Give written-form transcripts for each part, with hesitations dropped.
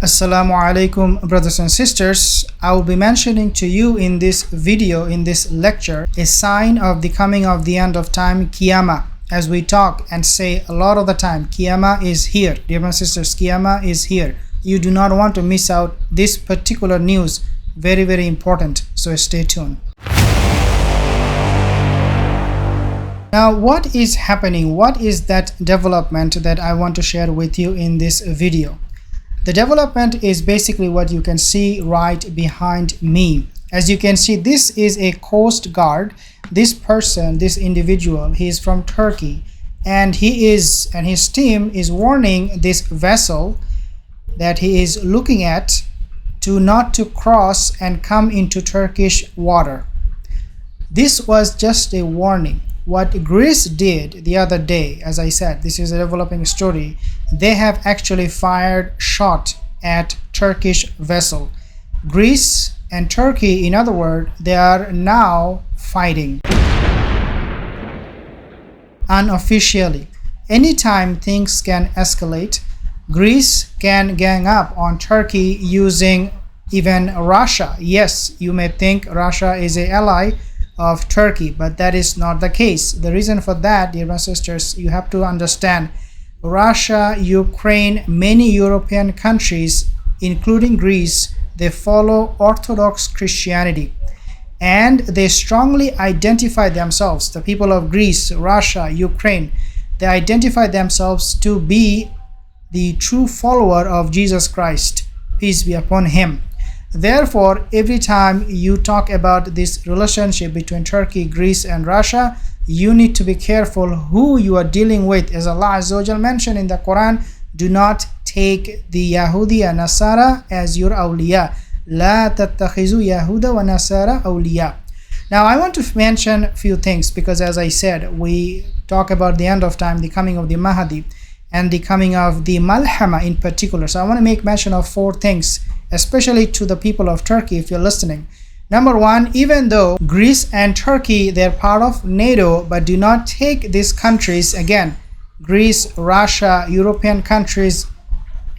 Assalamu alaikum, brothers and sisters. I will be mentioning to you in this video, in this lecture, a sign of the coming of the end of time, Qiyamah. As we talk and say a lot of the time, Qiyamah is here. Dear brothers and sisters, Qiyamah is here. You do not want to miss out this particular news. Very, very important. So stay tuned. Now, what is happening? What is that development that I want to share with you in this video? The development is basically what you can see right behind me. As you can see, this is a coast guard. This person, this individual, he is from Turkey, and his team is warning this vessel that he is looking at not to cross and come into Turkish water. This was just a warning. What Greece did the other day, as I said, this is a developing story. They have actually fired shot at Turkish vessel. Greece and Turkey, in other words, they are now fighting unofficially. Anytime things can escalate, Greece can gang up on Turkey using even Russia. Yes, you may think Russia is an ally of Turkey, but that is not the case. The reason for that, dear brothers and sisters, you have to understand Russia, Ukraine, many European countries, including Greece, they follow Orthodox Christianity, and they strongly identify themselves, the people of Greece, Russia, Ukraine, they identify themselves to be the true follower of Jesus Christ, peace be upon him. Therefore, every time you talk about this relationship between Turkey, Greece, and Russia, you need to be careful who you are dealing with. As Allah Azza wa Jal mentioned in the Quran, do not take the Yahudi and Nasara as your awliya. La tattakhizu Yahuda wa Nasara awliya. Now, I want to mention a few things because, as I said, we talk about the end of time, the coming of the Mahdi, and the coming of the MALHAMA in particular. So I want to make mention of four things, especially to the people of Turkey if you're listening. Number one, even though Greece and Turkey, they're part of NATO, but do not take these countries, again, Greece, Russia, European countries,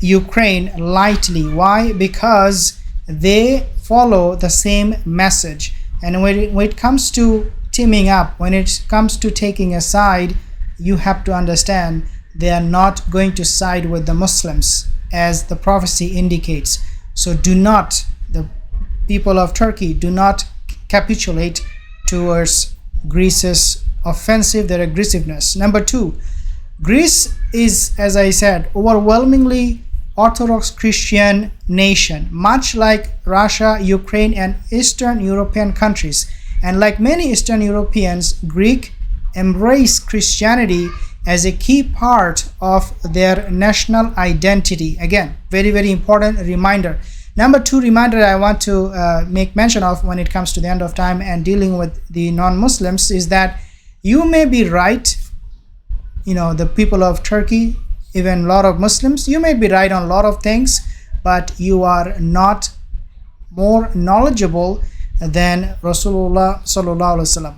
Ukraine, lightly. Why? Because they follow the same message. And when it comes to teaming up, when it comes to taking a side, you have to understand they are not going to side with the Muslims, as the prophecy indicates. So do not, the people of Turkey, do not capitulate towards Greece's offensive, their aggressiveness. Number two, Greece is, as I said, overwhelmingly Orthodox Christian nation, much like Russia, Ukraine, and Eastern European countries. And like many Eastern Europeans, Greek embrace Christianity as a key part of their national identity. Again, very, very important reminder. Number two reminder I want to make mention of when it comes to the end of time and dealing with the non-Muslims is that you may be right, the people of Turkey, even a lot of Muslims, you may be right on a lot of things, but you are not more knowledgeable than Rasulullah sallallahu alaihi wasallam.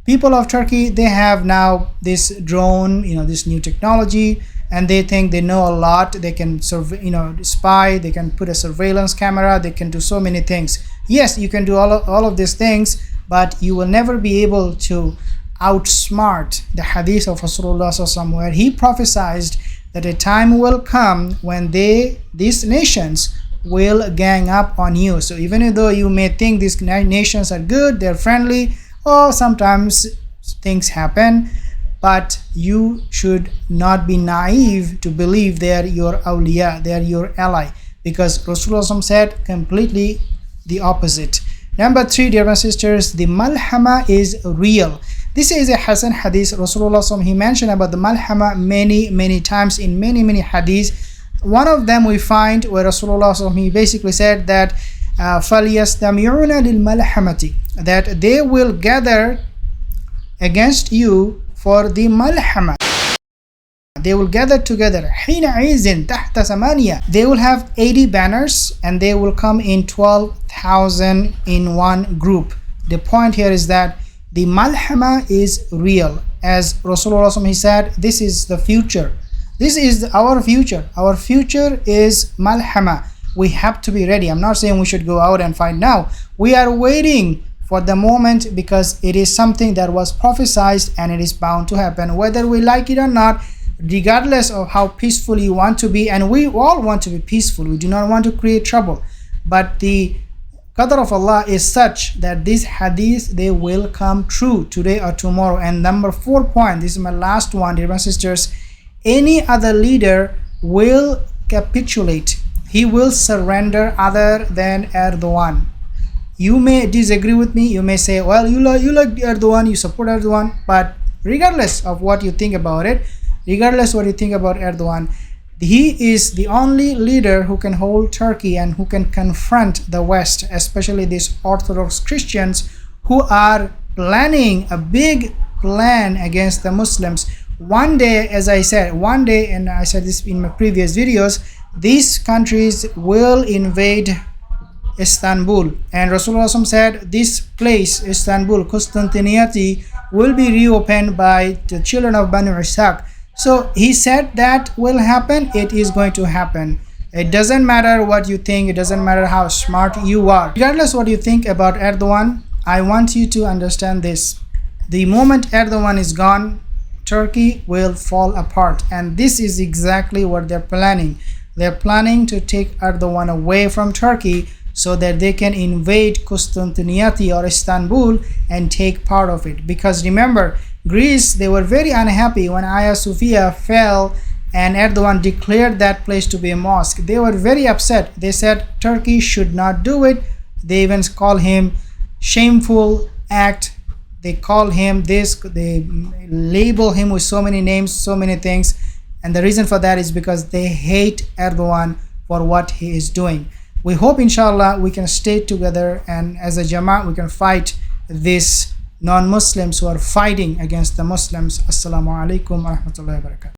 People of Turkey, they have now this drone, this new technology, and they think they know a lot. They can spy, they can put a surveillance camera, they can do so many things. Yes, you can do all of these things, but you will never be able to outsmart the hadith of Rasulullah sallallahu alaihi wasallam, where he prophesied that a time will come when these nations will gang up on you. So even though you may think these nations are good, they're friendly, or sometimes things happen, but you should not be naive to believe they are your awliya, they are your ally, because Rasulullah said completely the opposite. Number three, dear brothers and sisters, the MALHAMA is real. This is a Hasan hadith. Rasulullah, he mentioned about the MALHAMA many times in many hadiths. One of them we find where Rasulullah, he basically said that فَلْيَسْتَمِعُونَ لِلْمَلْحَمَةِ, that they will gather against you for the malhama. They will gather together. حِينَئِذٍ تَحْتَ ثَمَانِيَةٍ. They will have 80 banners and they will come in 12,000 in one group. The point here is that the malhama is real. As Rasulullah, he said, this is the future. This is our future. Our future is malhama. we have to be ready. I'm not saying we should go out and fight now. We are waiting for the moment because it is something that was prophesied and it is bound to happen, whether we like it or not, regardless of how peaceful you want to be. And we all want to be peaceful. We do not want to create trouble. But the qadr of Allah is such that these hadiths, they will come true today or tomorrow. And number 4 point, this is my last one, dear brothers and sisters, any other leader will capitulate. He will surrender other than Erdogan. You may disagree with me. You may say, well, you like Erdogan, you support Erdogan. But regardless of what you think about it, regardless what you think about Erdogan, he is the only leader who can hold Turkey and who can confront the West, especially these Orthodox Christians who are planning a big plan against the Muslims. One day, as I said, one day, and I said this in my previous videos, these countries will invade Istanbul, and Rasulullah said this place, Istanbul, Constantinople, will be reopened by the children of Banu Ishaq. So he said that will happen. It is going to happen. It doesn't matter what you think. It doesn't matter how smart you are. Regardless what you think about Erdogan, I want you to understand this. The moment Erdogan is gone, Turkey will fall apart, and this is exactly what they're planning. They're planning to take Erdogan away from Turkey so that they can invade Constantinople or Istanbul and take part of it. Because remember, Greece, they were very unhappy when Hagia Sophia fell and Erdogan declared that place to be a mosque. They were very upset. They said Turkey should not do it. They even call him shameful act. They call him this, they label him with so many names, so many things. And the reason for that is because they hate Erdogan for what he is doing. We hope, inshallah, we can stay together, and as a Jama'at, we can fight these non-Muslims who are fighting against the Muslims. Assalamu alaikum wa rahmatullahi wa barakatuh.